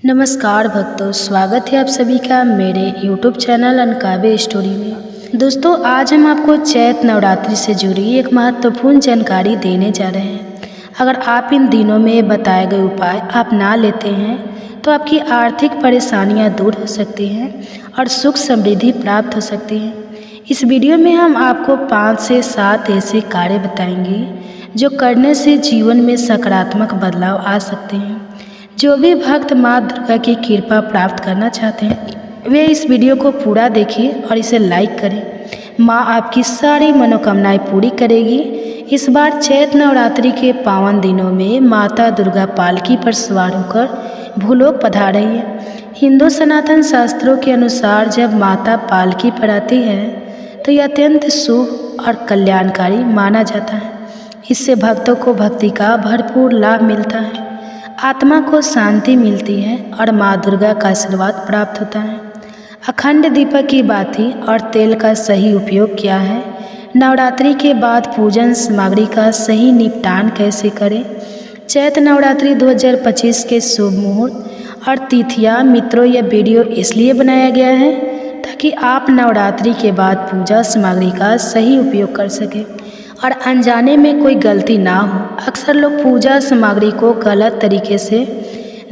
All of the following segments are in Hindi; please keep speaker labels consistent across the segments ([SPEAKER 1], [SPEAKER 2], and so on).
[SPEAKER 1] नमस्कार भक्तों, स्वागत है आप सभी का मेरे YouTube चैनल अनकावे स्टोरी में। दोस्तों, आज हम आपको चैत नवरात्रि से जुड़ी एक महत्वपूर्ण जानकारी देने जा रहे हैं। अगर आप इन दिनों में बताए गए उपाय अपना लेते हैं तो आपकी आर्थिक परेशानियां दूर हो सकती हैं और सुख समृद्धि प्राप्त हो सकती है। इस वीडियो में हम आपको 5 से 7 ऐसे कार्य बताएंगे जो करने से जीवन में सकारात्मक बदलाव आ सकते हैं। जो भी भक्त माँ दुर्गा की कृपा प्राप्त करना चाहते हैं वे इस वीडियो को पूरा देखें और इसे लाइक करें। माँ आपकी सारी मनोकामनाएं पूरी करेगी। इस बार चैत नवरात्रि के पावन दिनों में माता दुर्गा पालकी पर सवार होकर भूलोक पधार रही है। हिंदू सनातन शास्त्रों के अनुसार जब माता पालकी पर आती है तो यह अत्यंत शुभ और कल्याणकारी माना जाता है। इससे भक्तों को भक्ति का भरपूर लाभ मिलता है, आत्मा को शांति मिलती है और माँ दुर्गा का आशीर्वाद प्राप्त होता है। अखंड दीपक की बाती और तेल का सही उपयोग किया है। नवरात्रि के बाद पूजन सामग्री का सही निपटान कैसे करें। चैत नवरात्रि 2025 के शुभ मुहूर्त और तिथियां मित्रों, यह वीडियो इसलिए बनाया गया है ताकि आप नवरात्रि के बाद पूजा सामग्री का सही उपयोग कर सकें और अनजाने में कोई गलती ना हो। अक्सर लोग पूजा सामग्री को गलत तरीके से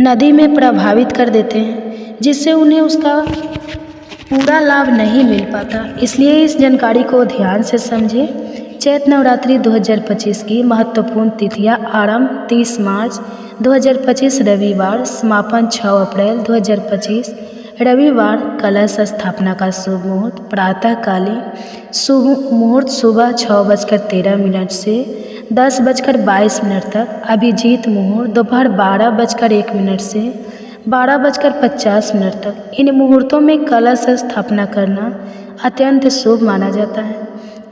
[SPEAKER 1] नदी में प्रभावित कर देते हैं, जिससे उन्हें उसका पूरा लाभ नहीं मिल पाता। इसलिए इस जानकारी को ध्यान से समझें। चैत नवरात्रि 2025 की महत्वपूर्ण तिथियां आरंभ 30 मार्च 2025 रविवार, समापन 6 अप्रैल 2025 रविवार। कलश स्थापना का शुभ मुहूर्त प्रातःकालीन शुभ मुहूर्त सुबह 6:13 से 10:22 तक। अभिजीत मुहूर्त दोपहर 12:01 से 12:50 तक। इन मुहूर्तों में कलश स्थापना करना अत्यंत शुभ माना जाता है।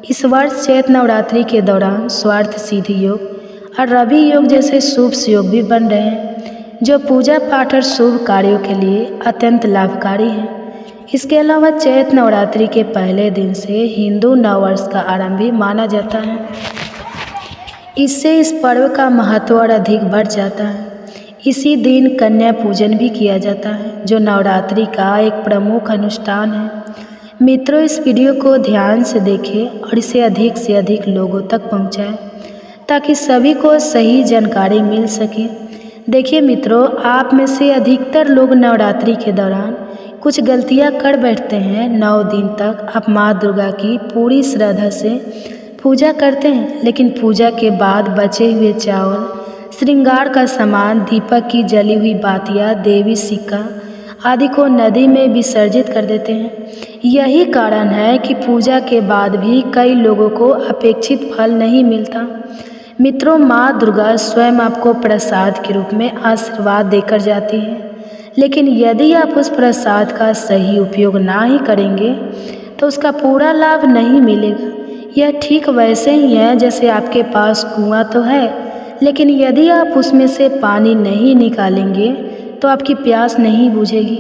[SPEAKER 1] इस वर्ष चैत नवरात्रि के दौरान स्वार्थ सिद्धि योग और रवि योग जैसे शुभ योग भी बन रहे हैं, जो पूजा पाठ और शुभ कार्यों के लिए अत्यंत लाभकारी है। इसके अलावा चैत नवरात्रि के पहले दिन से हिंदू नववर्ष का आरंभ भी माना जाता है। इससे इस पर्व का महत्व और अधिक बढ़ जाता है। इसी दिन कन्या पूजन भी किया जाता है, जो नवरात्रि का एक प्रमुख अनुष्ठान है। मित्रों, इस वीडियो को ध्यान से देखें और इसे अधिक से अधिक लोगों तक पहुंचाएं ताकि सभी को सही जानकारी मिल सके। देखिए मित्रों, आप में से अधिकतर लोग नवरात्रि के दौरान कुछ गलतियां कर बैठते हैं। 9 दिन तक आप माँ दुर्गा की पूरी श्रद्धा से पूजा करते हैं, लेकिन पूजा के बाद बचे हुए चावल, श्रृंगार का सामान, दीपक की जली हुई बातियाँ, देवी सिक्का आदि को नदी में विसर्जित कर देते हैं। यही कारण है कि पूजा के बाद भी कई लोगों को अपेक्षित फल नहीं मिलता। मित्रों, माँ दुर्गा स्वयं आपको प्रसाद के रूप में आशीर्वाद देकर जाती है, लेकिन यदि आप उस प्रसाद का सही उपयोग ना ही करेंगे तो उसका पूरा लाभ नहीं मिलेगा। यह ठीक वैसे ही है जैसे आपके पास कुआं तो है, लेकिन यदि आप उसमें से पानी नहीं निकालेंगे तो आपकी प्यास नहीं बुझेगी।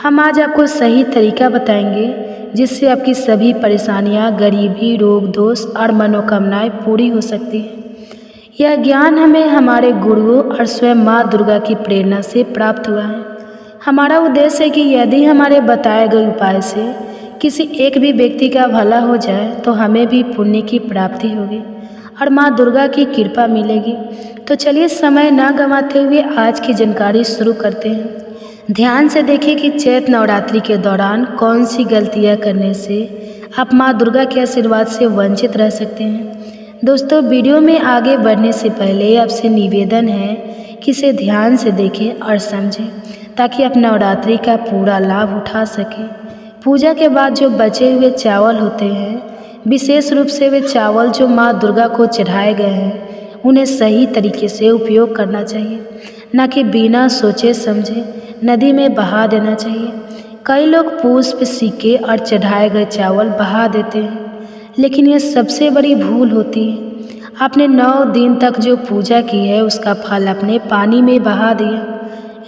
[SPEAKER 1] हम आज आपको सही तरीका बताएंगे जिससे आपकी सभी परेशानियां, गरीबी, रोग दोष और मनोकामनाएं पूरी हो सकती हैं। यह ज्ञान हमें हमारे गुरुओं और स्वयं माँ दुर्गा की प्रेरणा से प्राप्त हुआ है। हमारा उद्देश्य है कि यदि हमारे बताए गए उपाय से किसी एक भी व्यक्ति का भला हो जाए तो हमें भी पुण्य की प्राप्ति होगी और माँ दुर्गा की कृपा मिलेगी। तो चलिए समय न गंवाते हुए आज की जानकारी शुरू करते हैं। ध्यान से देखिए कि चैत नवरात्रि के दौरान कौन सी गलतियाँ करने से आप माँ दुर्गा के आशीर्वाद से वंचित रह सकते हैं। दोस्तों, वीडियो में आगे बढ़ने से पहले आपसे निवेदन है कि इसे ध्यान से देखें और समझें ताकि आप नवरात्रि का पूरा लाभ उठा सकें। पूजा के बाद जो बचे हुए चावल होते हैं, विशेष रूप से वे चावल जो माँ दुर्गा को चढ़ाए गए हैं, उन्हें सही तरीके से उपयोग करना चाहिए, न कि बिना सोचे समझे नदी में बहा देना चाहिए। कई लोग पुष्प, सिक्के और चढ़ाए गए चावल बहा देते हैं, लेकिन यह सबसे बड़ी भूल होती है। आपने 9 दिन तक जो पूजा की है उसका फल आपने पानी में बहा दिया।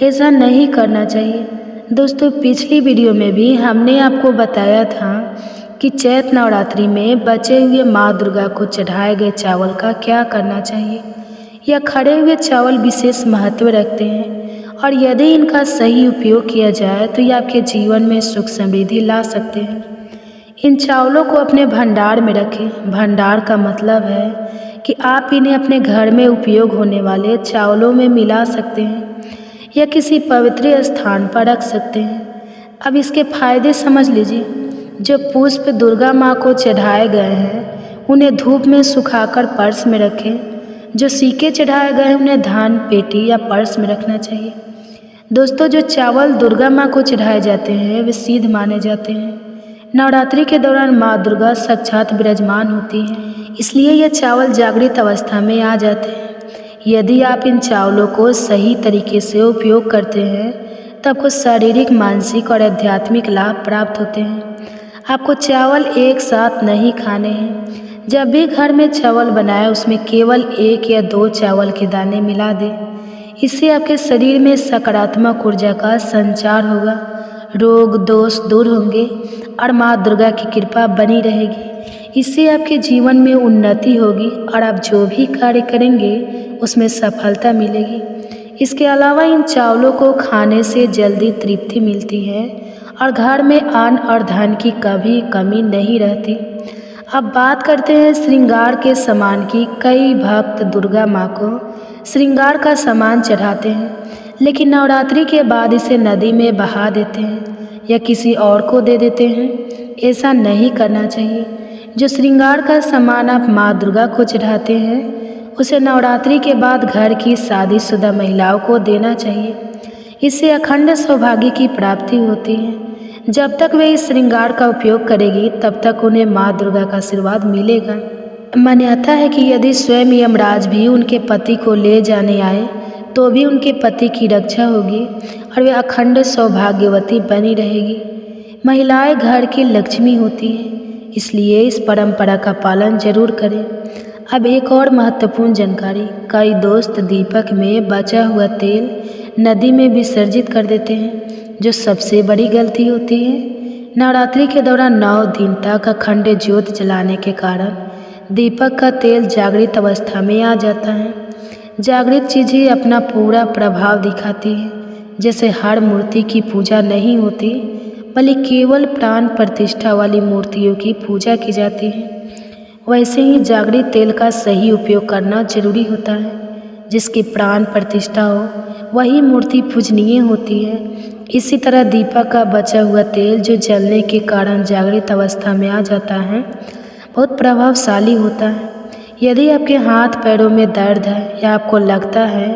[SPEAKER 1] ऐसा नहीं करना चाहिए। दोस्तों, पिछली वीडियो में भी हमने आपको बताया था कि चैत नवरात्रि में बचे हुए माँ दुर्गा को चढ़ाए गए चावल का क्या करना चाहिए। यह खड़े हुए चावल विशेष महत्व रखते हैं और यदि इनका सही उपयोग किया जाए तो ये आपके जीवन में सुख समृद्धि ला सकते हैं। इन चावलों को अपने भंडार में रखें। भंडार का मतलब है कि आप इन्हें अपने घर में उपयोग होने वाले चावलों में मिला सकते हैं या किसी पवित्र स्थान पर रख सकते हैं। अब इसके फायदे समझ लीजिए। जो पुष्प दुर्गा माँ को चढ़ाए गए हैं उन्हें धूप में सुखाकर पर्स में रखें। जो सिक्के चढ़ाए गए हैं उन्हें धान पेटी या पर्स में रखना चाहिए। दोस्तों, जो चावल दुर्गा माँ को चढ़ाए जाते हैं वे सिद्ध माने जाते हैं। नवरात्रि के दौरान माँ दुर्गा साक्षात विराजमान होती हैं, इसलिए ये चावल जागृत अवस्था में आ जाते हैं। यदि आप इन चावलों को सही तरीके से उपयोग करते हैं तो आपको शारीरिक, मानसिक और आध्यात्मिक लाभ प्राप्त होते हैं। आपको चावल एक साथ नहीं खाने हैं। जब भी घर में चावल बनाए उसमें केवल 1 या 2 चावल के दाने मिला दें। इससे आपके शरीर में सकारात्मक ऊर्जा का संचार होगा, रोग दोष दूर होंगे और माँ दुर्गा की कृपा बनी रहेगी। इससे आपके जीवन में उन्नति होगी और आप जो भी कार्य करेंगे उसमें सफलता मिलेगी। इसके अलावा इन चावलों को खाने से जल्दी तृप्ति मिलती है और घर में अन्न और धन की कभी कमी नहीं रहती। अब बात करते हैं श्रृंगार के सामान की। कई भक्त दुर्गा माँ को श्रृंगार का सामान चढ़ाते हैं, लेकिन नवरात्रि के बाद इसे नदी में बहा देते हैं या किसी और को दे देते हैं। ऐसा नहीं करना चाहिए। जो श्रृंगार का सामान आप माँ दुर्गा को चढ़ाते हैं उसे नवरात्रि के बाद घर की शादीशुदा महिलाओं को देना चाहिए। इससे अखंड सौभाग्य की प्राप्ति होती है। जब तक वे इस श्रृंगार का उपयोग करेगी तब तक उन्हें माँ दुर्गा का आशीर्वाद मिलेगा। मान्यता है कि यदि स्वयं यमराज भी उनके पति को ले जाने आए तो भी उनके पति की रक्षा होगी और वे अखंड सौभाग्यवती बनी रहेगी। महिलाएं घर की लक्ष्मी होती हैं, इसलिए इस परंपरा का पालन जरूर करें। अब एक और महत्वपूर्ण जानकारी। कई दोस्त दीपक में बचा हुआ तेल नदी में विसर्जित कर देते हैं, जो सबसे बड़ी गलती होती है। नवरात्रि के दौरान 9 दिन तक अखंड ज्योत जलाने के कारण दीपक का तेल जागृत अवस्था में आ जाता है। जागृत चीज़ें अपना पूरा प्रभाव दिखाती हैं। जैसे हर मूर्ति की पूजा नहीं होती, बल्कि केवल प्राण प्रतिष्ठा वाली मूर्तियों की पूजा की जाती है, वैसे ही जागृत तेल का सही उपयोग करना जरूरी होता है। जिसकी प्राण प्रतिष्ठा हो वही मूर्ति पूजनीय होती है। इसी तरह दीपक का बचा हुआ तेल जो जलने के कारण जागृत अवस्था में आ जाता है बहुत प्रभावशाली होता है। यदि आपके हाथ पैरों में दर्द है या आपको लगता है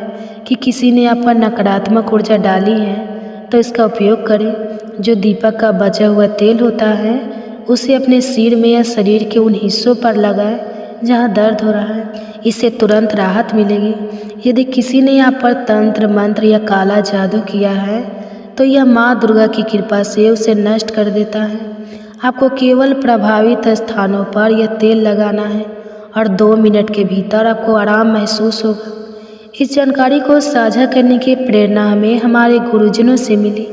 [SPEAKER 1] कि किसी ने आप पर नकारात्मक ऊर्जा डाली है तो इसका उपयोग करें। जो दीपक का बचा हुआ तेल होता है उसे अपने सिर में या शरीर के उन हिस्सों पर लगाएं जहां दर्द हो रहा है। इससे तुरंत राहत मिलेगी। यदि किसी ने आप पर तंत्र मंत्र या काला जादू किया है तो यह माँ दुर्गा की कृपा से उसे नष्ट कर देता है। आपको केवल प्रभावित स्थानों पर यह तेल लगाना है और 2 मिनट के भीतर आपको आराम महसूस होगा। इस जानकारी को साझा करने की प्रेरणा हमें हमारे गुरुजनों से मिली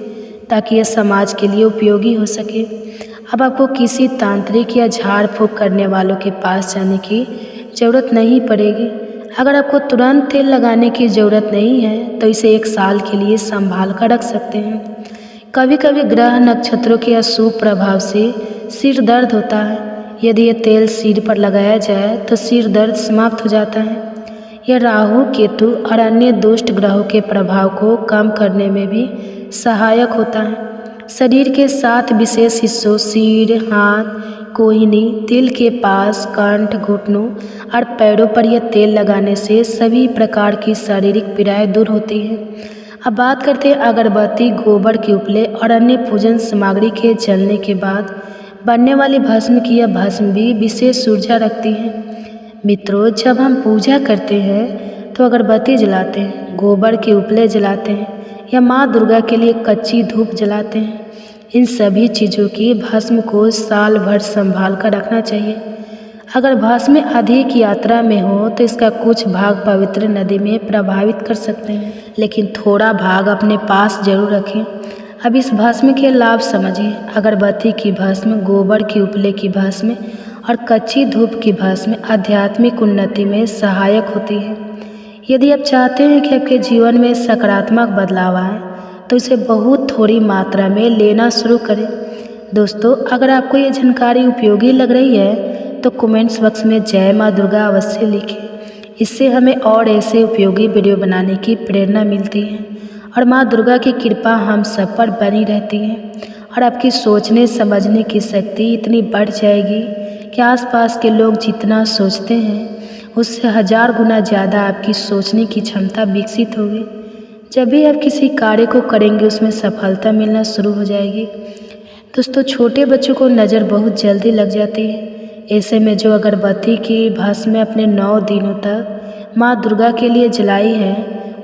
[SPEAKER 1] ताकि यह समाज के लिए उपयोगी हो सके। अब आपको किसी तांत्रिक या झाड़ फूँक करने वालों के पास जाने की ज़रूरत नहीं पड़ेगी। अगर आपको तुरंत तेल लगाने की ज़रूरत नहीं है तो इसे 1 साल के लिए संभाल कर रख सकते हैं। कभी कभी ग्रह नक्षत्रों के अशुभ प्रभाव से सिर दर्द होता है। यदि यह तेल सिर पर लगाया जाए तो सिर दर्द समाप्त हो जाता है। यह राहु, केतु और अन्य दुष्ट ग्रहों के प्रभाव को कम करने में भी सहायक होता है। शरीर के 7 विशेष हिस्सों सिर, हाथ, कोहनी, तिल के पास, कंठ, घुटनों और पैरों पर यह तेल लगाने से सभी प्रकार की शारीरिक पीड़ाएं दूर होती हैं। अब बात करते हैं अगरबत्ती, गोबर के उपले और अन्य पूजन सामग्री के जलने के बाद बनने वाली भस्म की। यह भस्म भी विशेष ऊर्जा रखती है। मित्रों, जब हम पूजा करते हैं तो अगरबत्ती जलाते हैं, गोबर के उपले जलाते हैं या माँ दुर्गा के लिए कच्ची धूप जलाते हैं। इन सभी चीज़ों की भस्म को साल भर संभाल कर रखना चाहिए। अगर भस्म अधिक यात्रा में हो तो इसका कुछ भाग पवित्र नदी में प्रभावित कर सकते हैं, लेकिन थोड़ा भाग अपने पास जरूर रखें। अब इस भस्म के लाभ समझिए। अगरबत्ती की भस्म, गोबर की उपले की भस्म और कच्ची धूप की भस्म आध्यात्मिक उन्नति में सहायक होती है। यदि आप चाहते हैं कि आपके जीवन में सकारात्मक बदलाव आए तो इसे बहुत थोड़ी मात्रा में लेना शुरू करें। दोस्तों, अगर आपको ये जानकारी उपयोगी लग रही है तो कमेंट्स बॉक्स में जय माँ दुर्गा अवश्य लिखें। इससे हमें और ऐसे उपयोगी वीडियो बनाने की प्रेरणा मिलती है और माँ दुर्गा की कृपा हम सब पर बनी रहती है और आपकी सोचने समझने की शक्ति इतनी बढ़ जाएगी कि आसपास के लोग जितना सोचते हैं उससे 1000 गुना ज़्यादा आपकी सोचने की क्षमता विकसित होगी। जब भी आप किसी कार्य को करेंगे उसमें सफलता मिलना शुरू हो जाएगी। दोस्तों, छोटे बच्चों को नज़र बहुत जल्दी लग जाती है। ऐसे में जो अगरबत्ती की भस्म अपने 9 दिनों तक माँ दुर्गा के लिए जलाई है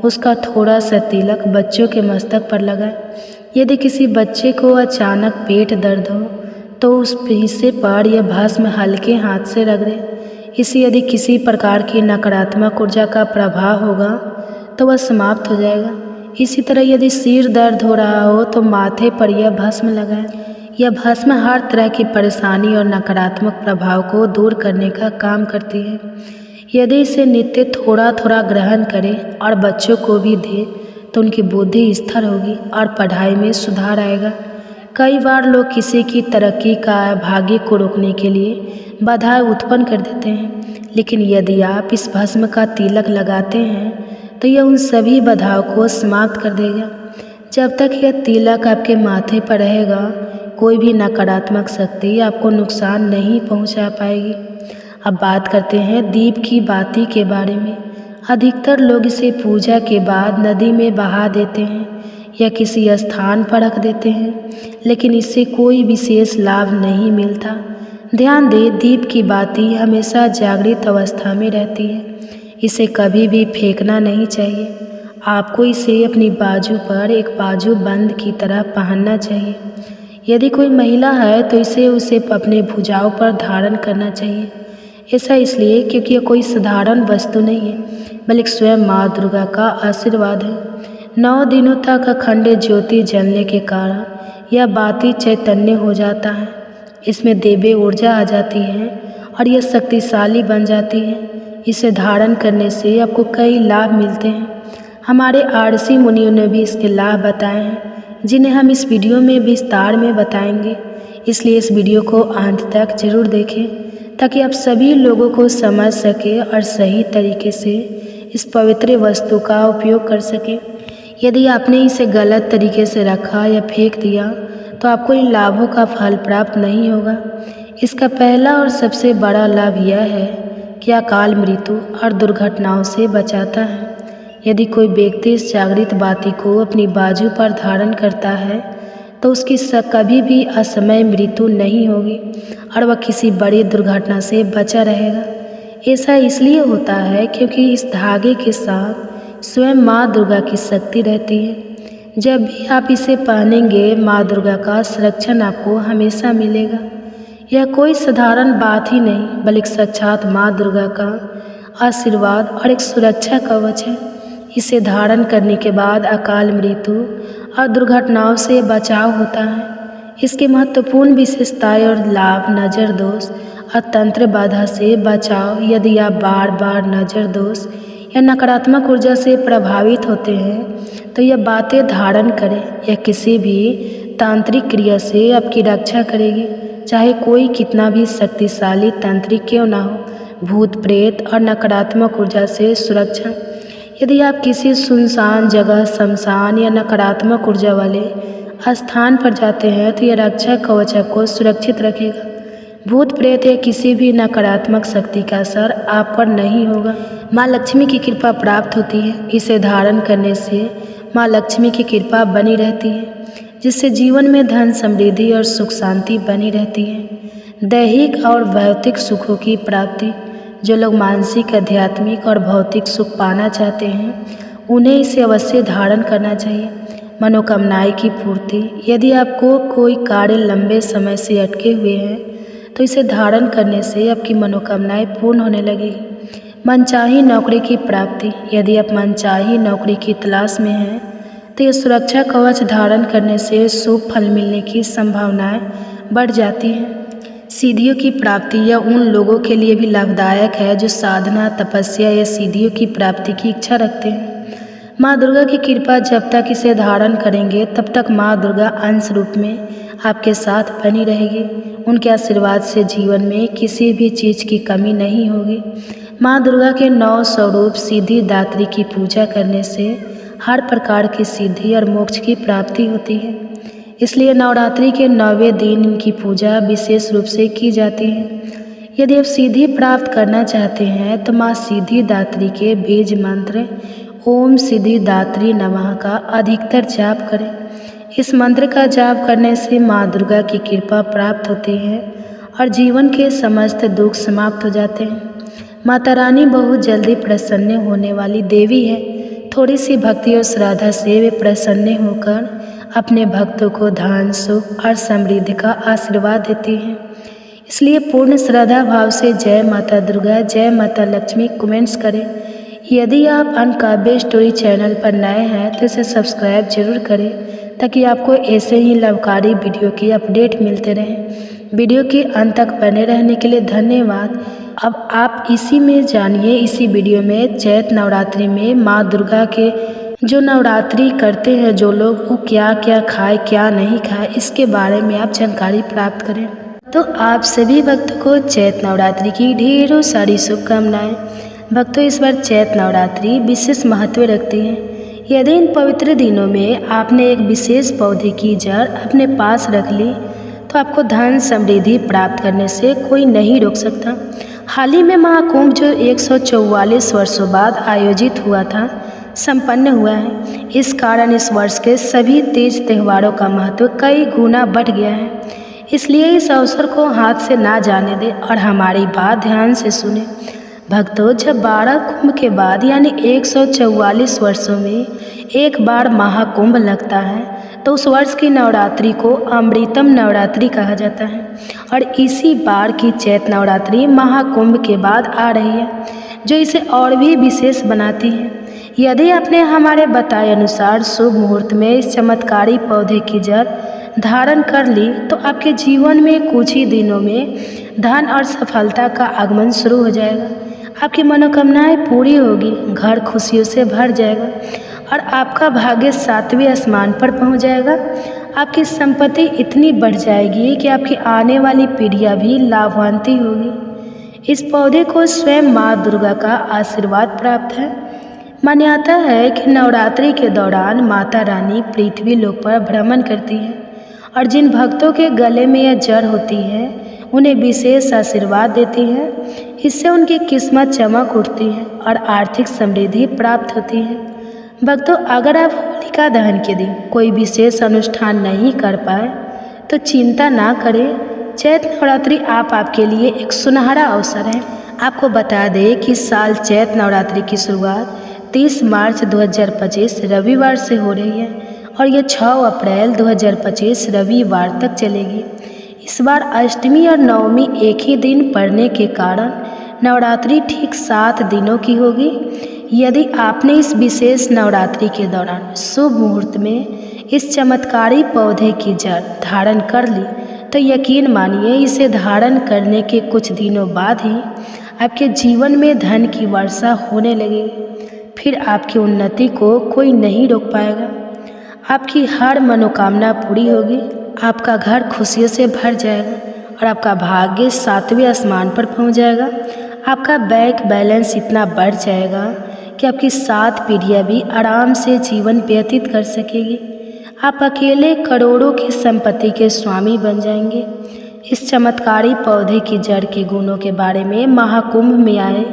[SPEAKER 1] उसका थोड़ा सा तिलक बच्चों के मस्तक पर लगाएं। यदि किसी बच्चे को अचानक पेट दर्द हो तो उस हिस्से पर यह भस्म हल्के हाथ से रगड़ें। इससे यदि किसी प्रकार की नकारात्मक ऊर्जा का प्रभाव होगा तो वह समाप्त हो जाएगा। इसी तरह यदि सिर दर्द हो रहा हो तो माथे पर यह भस्म लगाएं। यह भस्म हर तरह की परेशानी और नकारात्मक प्रभाव को दूर करने का काम करती है। यदि इसे नित्य थोड़ा थोड़ा ग्रहण करें और बच्चों को भी दें तो उनकी बुद्धि स्थिर होगी और पढ़ाई में सुधार आएगा। कई बार लोग किसी की तरक्की का भाग्य को रोकने के लिए बाधाएं उत्पन्न कर देते हैं, लेकिन यदि आप इस भस्म का तिलक लगाते हैं तो यह उन सभी बाधाओं को समाप्त कर देगा। जब तक यह तिलक आपके माथे पर रहेगा कोई भी नकारात्मक शक्ति आपको नुकसान नहीं पहुंचा पाएगी। अब बात करते हैं दीप की बाती के बारे में। अधिकतर लोग इसे पूजा के बाद नदी में बहा देते हैं या किसी स्थान पर रख देते हैं, लेकिन इससे कोई विशेष लाभ नहीं मिलता। ध्यान दें, दीप की बाती हमेशा जागृत अवस्था में रहती है। इसे कभी भी फेंकना नहीं चाहिए। आपको इसे अपनी बाजू पर एक बाजू बंद की तरह पहनना चाहिए। यदि कोई महिला है तो इसे उसे अपने भुजाओं पर धारण करना चाहिए। ऐसा इसलिए क्योंकि यह कोई साधारण वस्तु नहीं है बल्कि स्वयं माँ दुर्गा का आशीर्वाद है। 9 दिनों तक अखंड ज्योति जलने के कारण यह बाती चैतन्य हो जाता है। इसमें देवी ऊर्जा आ जाती है और यह शक्तिशाली बन जाती है। इसे धारण करने से आपको कई लाभ मिलते हैं। हमारे ऋषि मुनियों ने भी इसके लाभ बताए हैं जिन्हें हम इस वीडियो में विस्तार में बताएंगे। इसलिए इस वीडियो को अंत तक जरूर देखें ताकि आप सभी लोगों को समझ सके और सही तरीके से इस पवित्र वस्तु का उपयोग कर सके। यदि आपने इसे गलत तरीके से रखा या फेंक दिया तो आपको इन लाभों का फल प्राप्त नहीं होगा। इसका पहला और सबसे बड़ा लाभ यह है कि अकाल मृत्यु और दुर्घटनाओं से बचाता है। यदि कोई व्यक्ति इस जागृत बाती को अपनी बाजू पर धारण करता है तो उसकी कभी भी असमय मृत्यु नहीं होगी और वह किसी बड़ी दुर्घटना से बचा रहेगा। ऐसा इसलिए होता है क्योंकि इस धागे के साथ स्वयं माँ दुर्गा की शक्ति रहती है। जब भी आप इसे पहनेंगे माँ दुर्गा का संरक्षण आपको हमेशा मिलेगा। यह कोई साधारण बात ही नहीं बल्कि साक्षात माँ दुर्गा का आशीर्वाद और एक सुरक्षा कवच है। इसे धारण करने के बाद अकाल मृत्यु और दुर्घटनाओं से बचाव होता है। इसकी महत्वपूर्ण विशेषताएं और लाभ नज़र दोष और तंत्र बाधा से बचाव। यदि आप बार बार नज़र दोष या नकारात्मक ऊर्जा से प्रभावित होते हैं तो यह बातें धारण करें या किसी भी तांत्रिक क्रिया से आपकी रक्षा करेगी, चाहे कोई कितना भी शक्तिशाली तांत्रिक क्यों ना हो। भूत प्रेत और नकारात्मक ऊर्जा से सुरक्षा। यदि आप किसी सुनसान जगह, शमशान या नकारात्मक ऊर्जा वाले स्थान पर जाते हैं तो यह रक्षा कवच आपको सुरक्षित रखेगा। भूत प्रेत या किसी भी नकारात्मक शक्ति का असर आप पर नहीं होगा। माँ लक्ष्मी की कृपा प्राप्त होती है। इसे धारण करने से माँ लक्ष्मी की कृपा बनी रहती है, जिससे जीवन में धन समृद्धि और सुख शांति बनी रहती है। दैहिक और भौतिक सुखों की प्राप्ति। जो लोग मानसिक, आध्यात्मिक और भौतिक सुख पाना चाहते हैं उन्हें इसे अवश्य धारण करना चाहिए। मनोकामनाएं की पूर्ति। यदि आपको कोई कार्य लंबे समय से अटके हुए हैं तो इसे धारण करने से आपकी मनोकामनाएं पूर्ण होने लगेगी। मनचाही नौकरी की प्राप्ति। यदि आप मनचाही नौकरी की तलाश में हैं तो यह सुरक्षा कवच धारण करने से शुभ फल मिलने की संभावनाएं बढ़ जाती हैं। सिद्धियों की प्राप्ति यह उन लोगों के लिए भी लाभदायक है जो साधना, तपस्या या सिद्धियों की प्राप्ति की इच्छा रखते हैं। माँ दुर्गा की कृपा जब तक इसे धारण करेंगे तब तक माँ दुर्गा अंश रूप में आपके साथ बनी रहेगी। उनके आशीर्वाद से जीवन में किसी भी चीज़ की कमी नहीं होगी। माँ दुर्गा के 9 स्वरूप सिद्धि दात्री की पूजा करने से हर प्रकार की सिद्धि और मोक्ष की प्राप्ति होती है। इसलिए नवरात्रि के 9वें दिन इनकी पूजा विशेष रूप से की जाती है। यदि आप सिद्धि प्राप्त करना चाहते हैं तो माँ सिद्धि दात्री के बीज मंत्र ओम सिद्धि दात्री नमः का अधिकतर जाप करें। इस मंत्र का जाप करने से माँ दुर्गा की कृपा प्राप्त होती है और जीवन के समस्त दुख समाप्त हो जाते हैं। माता रानी बहुत जल्दी प्रसन्न होने वाली देवी है। थोड़ी सी भक्ति और श्रद्धा से वे प्रसन्न होकर अपने भक्तों को धन, सुख और समृद्धि का आशीर्वाद देती हैं। इसलिए पूर्ण श्रद्धा भाव से जय माता दुर्गा, जय माता लक्ष्मी कमेंट्स करें। यदि आप अनकाव्य स्टोरी चैनल पर नए हैं तो इसे सब्सक्राइब जरूर करें ताकि आपको ऐसे ही लाभकारी वीडियो की अपडेट मिलते रहें। वीडियो के अंत तक बने रहने के लिए धन्यवाद। अब आप इसी में जानिए, इसी वीडियो में चैत्र नवरात्रि में माँ दुर्गा के जो नवरात्रि करते हैं जो लोग, वो क्या क्या खाए क्या नहीं खाए, इसके बारे में आप जानकारी प्राप्त करें। तो आप सभी भक्तों को चैत्र नवरात्रि की ढेरों सारी शुभकामनाएं। भक्तों, इस बार चैत्र नवरात्रि विशेष महत्व रखती है। यदि इन पवित्र दिनों में आपने एक विशेष पौधे की जड़ अपने पास रख ली तो आपको धन समृद्धि प्राप्त करने से कोई नहीं रोक सकता। हाल ही में महाकुंभ जो 144 वर्षों बाद आयोजित हुआ था, संपन्न हुआ है। इस कारण इस वर्ष के सभी तीज त्योहारों का महत्व कई गुना बढ़ गया है। इसलिए इस अवसर को हाथ से ना जाने दें और हमारी बात ध्यान से सुने। भक्तों, जब 12 कुंभ के बाद यानी 144 वर्षों में एक बार महाकुंभ लगता है तो उस वर्ष की नवरात्रि को अमृतम नवरात्रि कहा जाता है। और इसी बार की चैत्र नवरात्रि महाकुंभ के बाद आ रही है, जो इसे और भी विशेष बनाती है। यदि आपने हमारे बताए अनुसार शुभ मुहूर्त में इस चमत्कारी पौधे की जड़ धारण कर ली तो आपके जीवन में कुछ ही दिनों में धन और सफलता का आगमन शुरू हो जाएगा। आपकी मनोकामनाएं पूरी होगी, घर खुशियों से भर जाएगा और आपका भाग्य 7वें आसमान पर पहुंच जाएगा। आपकी संपत्ति इतनी बढ़ जाएगी कि आपकी आने वाली पीढ़ियां भी लाभान्वित होगी। इस पौधे को स्वयं माँ दुर्गा का आशीर्वाद प्राप्त है। मान्यता है कि नवरात्रि के दौरान माता रानी पृथ्वी लोक पर भ्रमण करती है और जिन भक्तों के गले में यह जड़ होती है उन्हें विशेष आशीर्वाद देती है। इससे उनकी किस्मत चमक उठती है और आर्थिक समृद्धि प्राप्त होती है। भक्तों, अगर आप होलिका दहन के दिन कोई विशेष अनुष्ठान नहीं कर पाए तो चिंता ना करें। चैत्र नवरात्रि आपके लिए एक सुनहरा अवसर है। आपको बता दें कि साल चैत्र नवरात्रि की शुरुआत 30 मार्च 2025 रविवार से हो रही है और ये 6 अप्रैल 2025 रविवार तक चलेगी। इस बार अष्टमी और नवमी एक ही दिन पड़ने के कारण नवरात्रि ठीक 7 दिनों की होगी। यदि आपने इस विशेष नवरात्रि के दौरान शुभ मुहूर्त में इस चमत्कारी पौधे की जड़ धारण कर ली तो यकीन मानिए, इसे धारण करने के कुछ दिनों बाद ही आपके जीवन में धन की वर्षा होने लगेगी। फिर आपकी उन्नति को कोई नहीं रोक पाएगा। आपकी हर मनोकामना पूरी होगी, आपका घर खुशियों से भर जाएगा और आपका भाग्य 7वें आसमान पर पहुंच जाएगा। आपका बैंक बैलेंस इतना बढ़ जाएगा कि आपकी 7 पीढ़ियाँ भी आराम से जीवन व्यतीत कर सकेगी। आप अकेले करोड़ों की संपत्ति के स्वामी बन जाएंगे। इस चमत्कारी पौधे की जड़ के गुणों के बारे में महाकुंभ में आए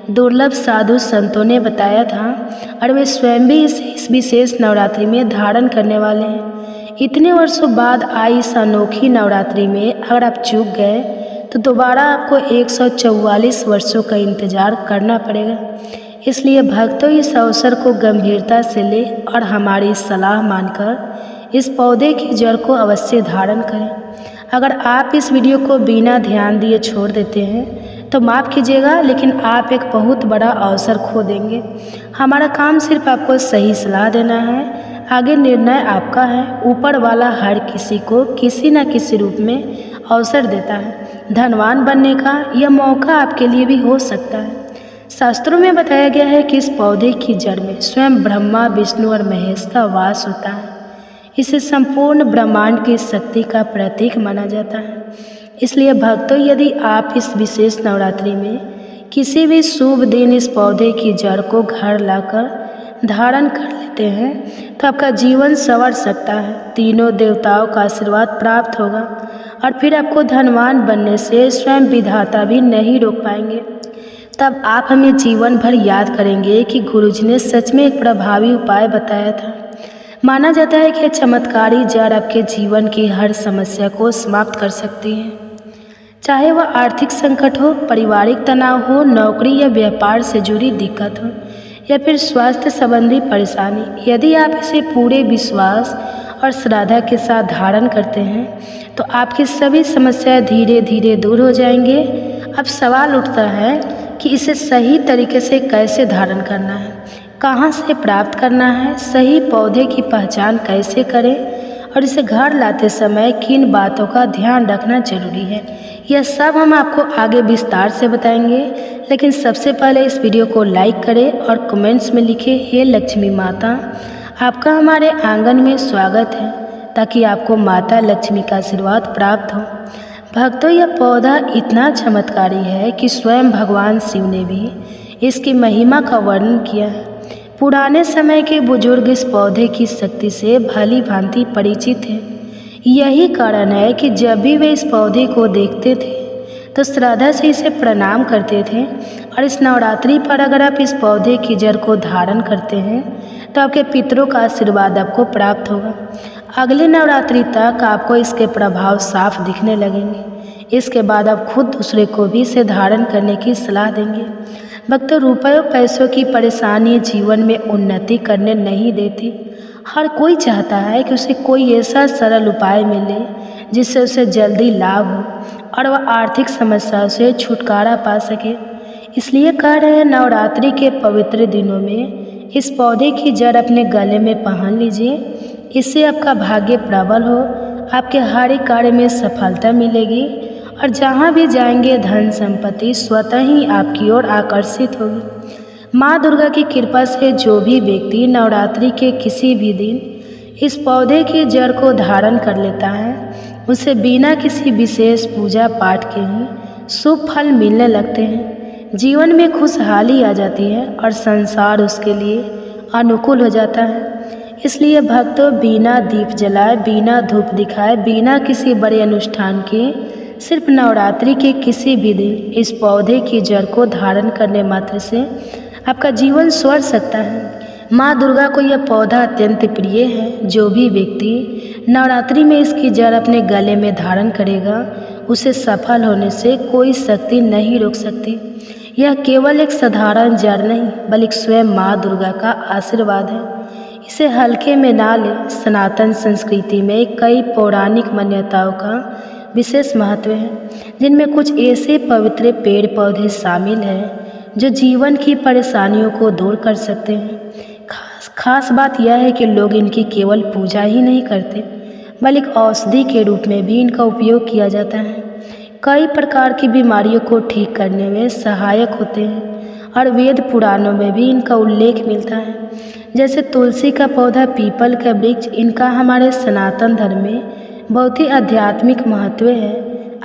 [SPEAKER 1] दुर्लभ साधु संतों ने बताया था और वे स्वयं भी इस विशेष नवरात्रि में धारण करने वाले हैं। इतने वर्षों बाद आई इस अनोखी नवरात्रि में अगर आप चूक गए तो दोबारा आपको 144 वर्षों का इंतजार करना पड़ेगा। इसलिए भक्तों, इस अवसर को गंभीरता से ले और हमारी सलाह मानकर इस पौधे की जड़ को अवश्य धारण करें। अगर आप इस वीडियो को बिना ध्यान दिए छोड़ देते हैं तो माफ़ कीजिएगा, लेकिन आप एक बहुत बड़ा अवसर खो देंगे। हमारा काम सिर्फ आपको सही सलाह देना है, आगे निर्णय आपका है। ऊपर वाला हर किसी को किसी न किसी रूप में अवसर देता है। धनवान बनने का यह मौका आपके लिए भी हो सकता है। शास्त्रों में बताया गया है कि इस पौधे की जड़ में स्वयं ब्रह्मा, विष्णु और महेश का वास होता है। इसे संपूर्ण ब्रह्मांड की शक्ति का प्रतीक माना जाता है। इसलिए भक्तों, यदि आप इस विशेष नवरात्रि में किसी भी शुभ दिन इस पौधे की जड़ को घर लाकर धारण कर लेते हैं तो आपका जीवन संवर सकता है। तीनों देवताओं का आशीर्वाद प्राप्त होगा और फिर आपको धनवान बनने से स्वयं विधाता भी नहीं रोक पाएंगे। तब आप हमें जीवन भर याद करेंगे कि गुरुजी ने सच में एक प्रभावी उपाय बताया था। माना जाता है कि चमत्कारी जड़ आपके जीवन की हर समस्या को समाप्त कर सकती है, चाहे वह आर्थिक संकट हो, पारिवारिक तनाव हो, नौकरी या व्यापार से जुड़ी दिक्कत हो या फिर स्वास्थ्य संबंधी परेशानी। यदि आप इसे पूरे विश्वास और श्रद्धा के साथ धारण करते हैं तो आपकी सभी समस्याएं धीरे धीरे दूर हो जाएंगे। अब सवाल उठता है कि इसे सही तरीके से कैसे धारण करना है, कहाँ से प्राप्त करना है, सही पौधे की पहचान कैसे करें और इसे घर लाते समय किन बातों का ध्यान रखना जरूरी है, यह सब हम आपको आगे विस्तार से बताएंगे। लेकिन सबसे पहले इस वीडियो को लाइक करें और कमेंट्स में लिखें, हे लक्ष्मी माता, आपका हमारे आंगन में स्वागत है, ताकि आपको माता लक्ष्मी का आशीर्वाद प्राप्त हो। भक्तों, यह पौधा इतना चमत्कारी है कि स्वयं भगवान शिव ने भी इसकी महिमा का वर्णन किया है। पुराने समय के बुजुर्ग इस पौधे की शक्ति से भली भांति परिचित हैं। यही कारण है कि जब भी वे इस पौधे को देखते थे तो श्रद्धा से इसे प्रणाम करते थे। और इस नवरात्रि पर अगर आप इस पौधे की जड़ को धारण करते हैं तो आपके पितरों का आशीर्वाद आपको प्राप्त होगा। अगले नवरात्रि तक आपको इसके प्रभाव साफ दिखने लगेंगे। इसके बाद आप खुद दूसरे को भी इसे धारण करने की सलाह देंगे। भक्तों, रुपयों पैसों की परेशानी जीवन में उन्नति करने नहीं देती। हर कोई चाहता है कि उसे कोई ऐसा सरल उपाय मिले जिससे उसे जल्दी लाभ हो और वह आर्थिक समस्याओं से छुटकारा पा सके। इसलिए कह रहे हैं, नवरात्रि के पवित्र दिनों में इस पौधे की जड़ अपने गले में पहन लीजिए। इससे आपका भाग्य प्रबल हो, आपके हर एक कार्य में सफलता मिलेगी और जहाँ भी जाएंगे धन संपत्ति स्वतः ही आपकी ओर आकर्षित होगी। माँ दुर्गा की कृपा से जो भी व्यक्ति नवरात्रि के किसी भी दिन इस पौधे की जड़ को धारण कर लेता है, उसे बिना किसी विशेष पूजा पाठ के ही शुभ फल मिलने लगते हैं। जीवन में खुशहाली आ जाती है और संसार उसके लिए अनुकूल हो जाता है। इसलिए भक्तों, बिना दीप जलाए, बिना धूप दिखाए, बिना किसी बड़े अनुष्ठान के सिर्फ नवरात्रि के किसी भी दिन इस पौधे की जड़ को धारण करने मात्र से आपका जीवन संवर सकता है। माँ दुर्गा को यह पौधा अत्यंत प्रिय है। जो भी व्यक्ति नवरात्रि में इसकी जड़ अपने गले में धारण करेगा, उसे सफल होने से कोई शक्ति नहीं रोक सकती। यह केवल एक साधारण जड़ नहीं, बल्कि स्वयं माँ दुर्गा का आशीर्वाद है। इसे हल्के में ना लें। सनातन संस्कृति में कई पौराणिक मान्यताओं का विशेष महत्व है, जिनमें कुछ ऐसे पवित्र पेड़ पौधे शामिल हैं जो जीवन की परेशानियों को दूर कर सकते हैं। खास बात यह है कि लोग इनकी केवल पूजा ही नहीं करते, बल्कि औषधि के रूप में भी इनका उपयोग किया जाता है। कई प्रकार की बीमारियों को ठीक करने में सहायक होते हैं और वेद पुराणों में भी इनका उल्लेख मिलता है। जैसे तुलसी का पौधा, पीपल का वृक्ष, इनका हमारे सनातन धर्म में बहुत ही आध्यात्मिक महत्व है।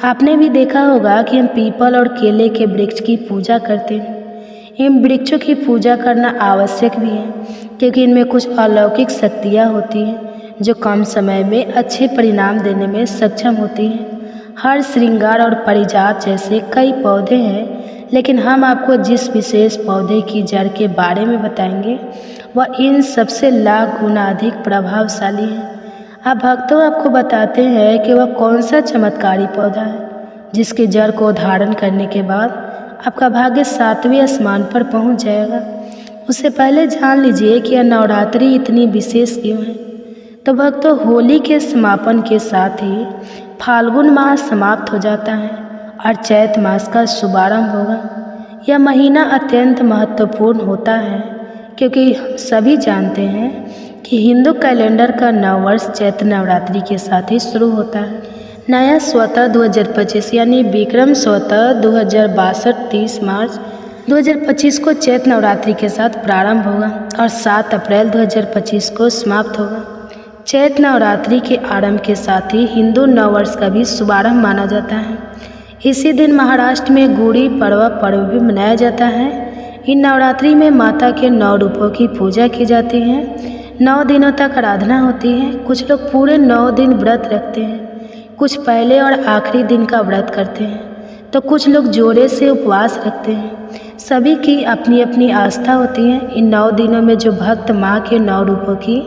[SPEAKER 1] आपने भी देखा होगा कि हम पीपल और केले के वृक्ष की पूजा करते हैं। इन वृक्षों की पूजा करना आवश्यक भी है, क्योंकि इनमें कुछ अलौकिक शक्तियाँ होती हैं जो कम समय में अच्छे परिणाम देने में सक्षम होती हैं। हर श्रृंगार और पारिजात जैसे कई पौधे हैं, लेकिन हम आपको जिस विशेष पौधे की जड़ के बारे में बताएंगे वह इन सबसे लाख गुना अधिक प्रभावशाली है। अब भक्तों, आपको बताते हैं कि वह कौन सा चमत्कारी पौधा है जिसके जड़ को धारण करने के बाद आपका भाग्य 7वें आसमान पर पहुंच जाएगा। उससे पहले जान लीजिए कि यह नवरात्रि इतनी विशेष क्यों है। तो भक्तों, होली के समापन के साथ ही फाल्गुन मास समाप्त हो जाता है और चैत मास का शुभारंभ होगा। यह महीना अत्यंत महत्वपूर्ण होता है, क्योंकि हम सभी जानते हैं कि हिंदू कैलेंडर का नववर्ष चैत्र नवरात्रि के साथ ही शुरू होता है। नया स्वतः 2025 यानी विक्रम स्वतः 2062 30 मार्च 2025 को चैत्र नवरात्रि के साथ प्रारंभ होगा और 7 अप्रैल 2025 को समाप्त होगा। चैत्र नवरात्रि के आरंभ के साथ ही हिंदू नववर्ष का भी शुभारंभ माना जाता है। इसी दिन महाराष्ट्र में गुड़ी पड़वा पर्व भी मनाया जाता है। इन नवरात्रि में माता के 9 रूपों की पूजा की जाती है। 9 दिनों तक आराधना होती है। कुछ लोग पूरे 9 दिन व्रत रखते हैं, कुछ पहले और आखिरी दिन का व्रत करते हैं, तो कुछ लोग जोड़े से उपवास रखते हैं। सभी की अपनी अपनी आस्था होती है। इन 9 दिनों में जो भक्त माँ के 9 रूपों की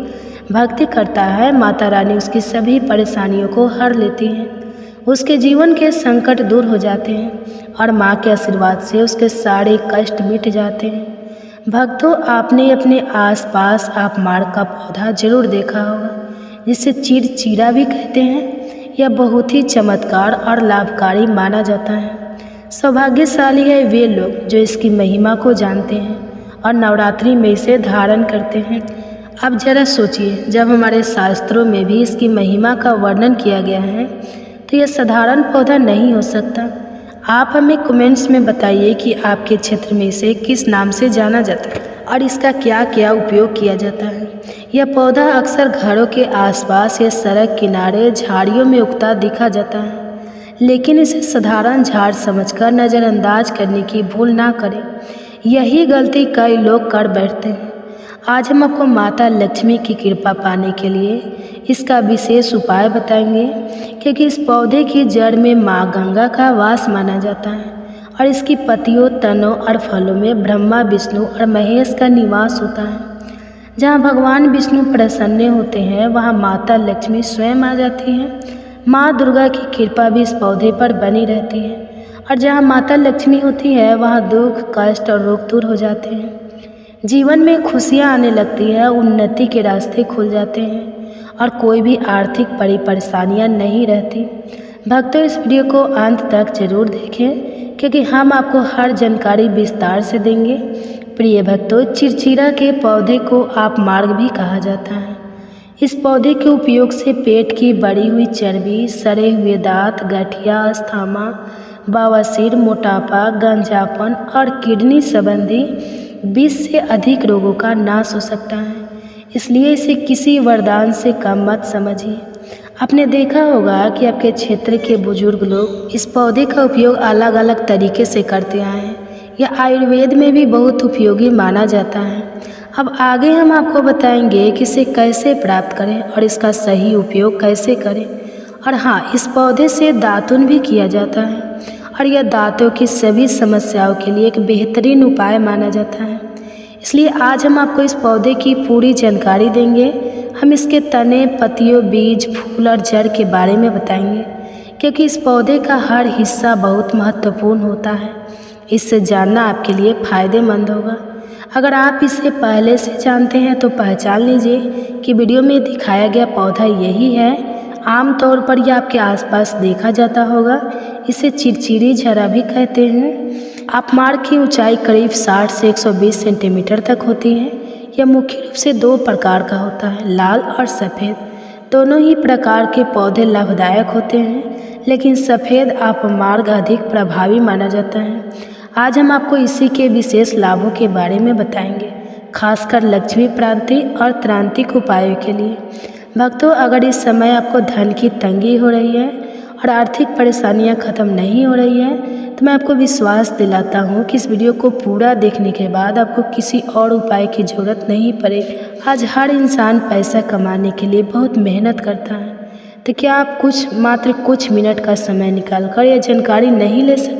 [SPEAKER 1] भक्ति करता है, माता रानी उसकी सभी परेशानियों को हर लेती हैं। उसके जीवन के संकट दूर हो जाते हैं और माँ के आशीर्वाद से उसके सारे कष्ट मिट जाते हैं। भक्तों, आपने अपने आसपास आप मार्ग का पौधा जरूर देखा होगा, जिसे चिरचीरा भी कहते हैं। यह बहुत ही चमत्कार और लाभकारी माना जाता है। सौभाग्यशाली है वे लोग जो इसकी महिमा को जानते हैं और नवरात्रि में इसे धारण करते हैं। अब जरा सोचिए, जब हमारे शास्त्रों में भी इसकी महिमा का वर्णन किया गया है, तो यह साधारण पौधा नहीं हो सकता। आप हमें कमेंट्स में बताइए कि आपके क्षेत्र में इसे किस नाम से जाना जाता है और इसका क्या क्या उपयोग किया जाता है। यह पौधा अक्सर घरों के आसपास या सड़क किनारे झाड़ियों में उगता दिखा जाता है, लेकिन इसे साधारण झाड़ समझकर नज़रअंदाज करने की भूल ना करें। यही गलती कई लोग कर बैठते हैं। आज हम आपको माता लक्ष्मी की कृपा पाने के लिए इसका विशेष उपाय बताएंगे, क्योंकि इस पौधे की जड़ में माँ गंगा का वास माना जाता है और इसकी पत्तियों, तनों और फलों में ब्रह्मा, विष्णु और महेश का निवास होता है। जहाँ भगवान विष्णु प्रसन्न होते हैं, वहाँ माता लक्ष्मी स्वयं आ जाती हैं। माँ दुर्गा की कृपा भी इस पौधे पर बनी रहती है और जहाँ माता लक्ष्मी होती है, वहाँ दुख, कष्ट और रोग दूर हो जाते हैं। जीवन में खुशियाँ आने लगती है, उन्नति के रास्ते खुल जाते हैं और कोई भी आर्थिक परेशानियाँ नहीं रहती। भक्तों, इस वीडियो को अंत तक जरूर देखें, क्योंकि हम आपको हर जानकारी विस्तार से देंगे। प्रिय भक्तों, चिरचीरा के पौधे को आप मार्ग भी कहा जाता है। इस पौधे के उपयोग से पेट की बढ़ी हुई चर्बी, सड़े हुए दांत, गठिया, अस्थमा, बवासीर, मोटापा, गंजापन और किडनी संबंधी 20 से अधिक रोगों का नाश हो सकता है। इसलिए इसे किसी वरदान से कम मत समझिए। आपने देखा होगा कि आपके क्षेत्र के बुजुर्ग लोग इस पौधे का उपयोग अलग अलग तरीके से करते आए हैं। यह आयुर्वेद में भी बहुत उपयोगी माना जाता है। अब आगे हम आपको बताएंगे कि इसे कैसे प्राप्त करें और इसका सही उपयोग कैसे करें। और हाँ, इस पौधे से दातुन भी किया जाता है और यह दांतों की सभी समस्याओं के लिए एक बेहतरीन उपाय माना जाता है। इसलिए आज हम आपको इस पौधे की पूरी जानकारी देंगे। हम इसके तने, पत्तियों, बीज, फूल और जड़ के बारे में बताएंगे, क्योंकि इस पौधे का हर हिस्सा बहुत महत्वपूर्ण होता है। इससे जानना आपके लिए फ़ायदेमंद होगा। अगर आप इसे पहले से जानते हैं तो पहचान लीजिए कि वीडियो में दिखाया गया पौधा यही है। आमतौर पर यह आपके आसपास देखा जाता होगा। इसे चिरचीरी झरा भी कहते हैं। आप मार्ग की ऊंचाई करीब 60 से 120 सेंटीमीटर तक होती है। यह मुख्य रूप से 2 प्रकार का होता है, लाल और सफ़ेद। दोनों ही प्रकार के पौधे लाभदायक होते हैं, लेकिन सफ़ेद अपमार्ग अधिक प्रभावी माना जाता है। आज हम आपको इसी के विशेष लाभों के बारे में बताएंगे, खासकर लक्ष्मी प्राप्ति और त्रांतिक उपायों के लिए। भक्तों, अगर इस समय आपको धन की तंगी हो रही है और आर्थिक परेशानियां खत्म नहीं हो रही है, तो मैं आपको विश्वास दिलाता हूँ कि इस वीडियो को पूरा देखने के बाद आपको किसी और उपाय की ज़रूरत नहीं पड़ेगी। आज हर इंसान पैसा कमाने के लिए बहुत मेहनत करता है, तो क्या आप मात्र कुछ मिनट का समय निकाल कर यह जानकारी नहीं ले सकते?